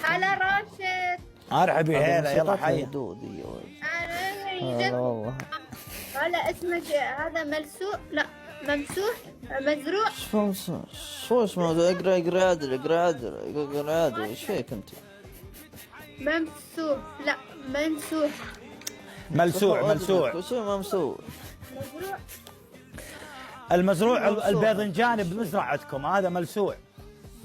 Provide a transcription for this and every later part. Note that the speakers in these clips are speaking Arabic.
هلا راشد. ارحبي هلا، يلا حي. دودي يا ولد. هلا هلا والله. هلا اسمك هذا ملسوء؟ لا ممسوح مزروع. شو اسمه هذا؟ اقرا عدل، اقرا عدل. ايش فيك انت؟ ممسوح لا منسوح. ملسوع وش ممسوح؟ مزروع. المزروع الباذنجاني بمزرعتكم هذا ملسوع.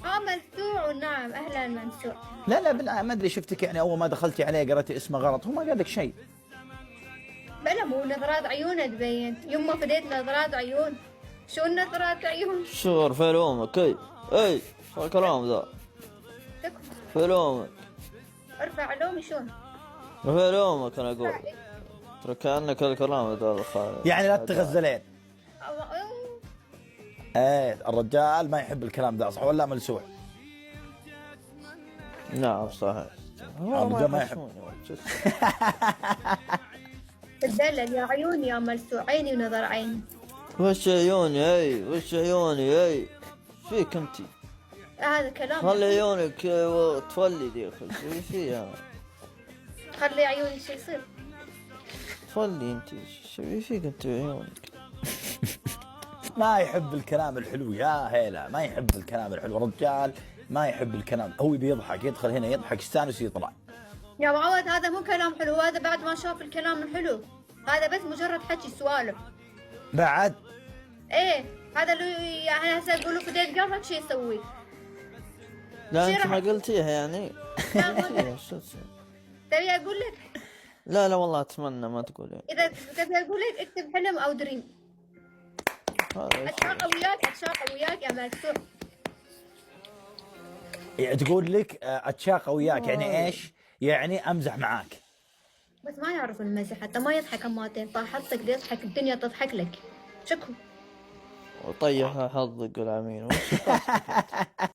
ملسوع نعم. اهلا منسوع. لا ما ادري، شفتك يعني اول ما دخلتي عليه قرأتي اسمه غلط، هو ما قال لك شيء. بلا مو نظرات عيونه تبين. يما فديت نظرات عيون. شو نظرات عيون؟ شو ارفع لومك؟ اي شو الكلام ذا؟ ارفع لومك. ارفع لومي شلون؟ ارفع لومك انا اقول. ترى كأنك الكلام ذا يعني لا تغزلين. ايه الرجال ما يحب الكلام ده، صح ولا ملسوع؟ نعم صحيح. الرجال ما يحب. تدلل يا عيوني يا ملسوع. عيني ونظر عيني. وش عيوني؟ وش عيوني؟ فيك انت؟ هذا كلام. خلي عيونك تولي يا اخي. ايش فيها؟ خلي عيوني شو يصير؟ تولي انت. شو فيك انت عيونك؟ ما يحب الكلام الحلو يا هيلا، ما يحب الكلام الحلو الرجال، ما يحب الكلام. هو بيضحك، يدخل هنا يضحك يستانس يطلع. يا معود هذا مو كلام حلو، هذا بعد ما شاف الكلام الحلو. هذا بس مجرد حكي سوالف. بعد؟ ايه هذا اللي يعني هسه تقولوا فديت قلبك شو يسوي؟ لا انت ما قلتيها يعني. تبي اقول لك؟ لا والله اتمنى ما تقولي. اذا تبي اقول لك اكتب حلم او دريم. اتشاقى وياك يا ملسوع. تقول لك اتشاقى وياك يعني ايش؟ يعني امزح معاك. بس ما يعرف المزح، حتى ما يضحك اماتين، فحظك يضحك الدنيا تضحك لك. شكو وطيح حظك والعمين.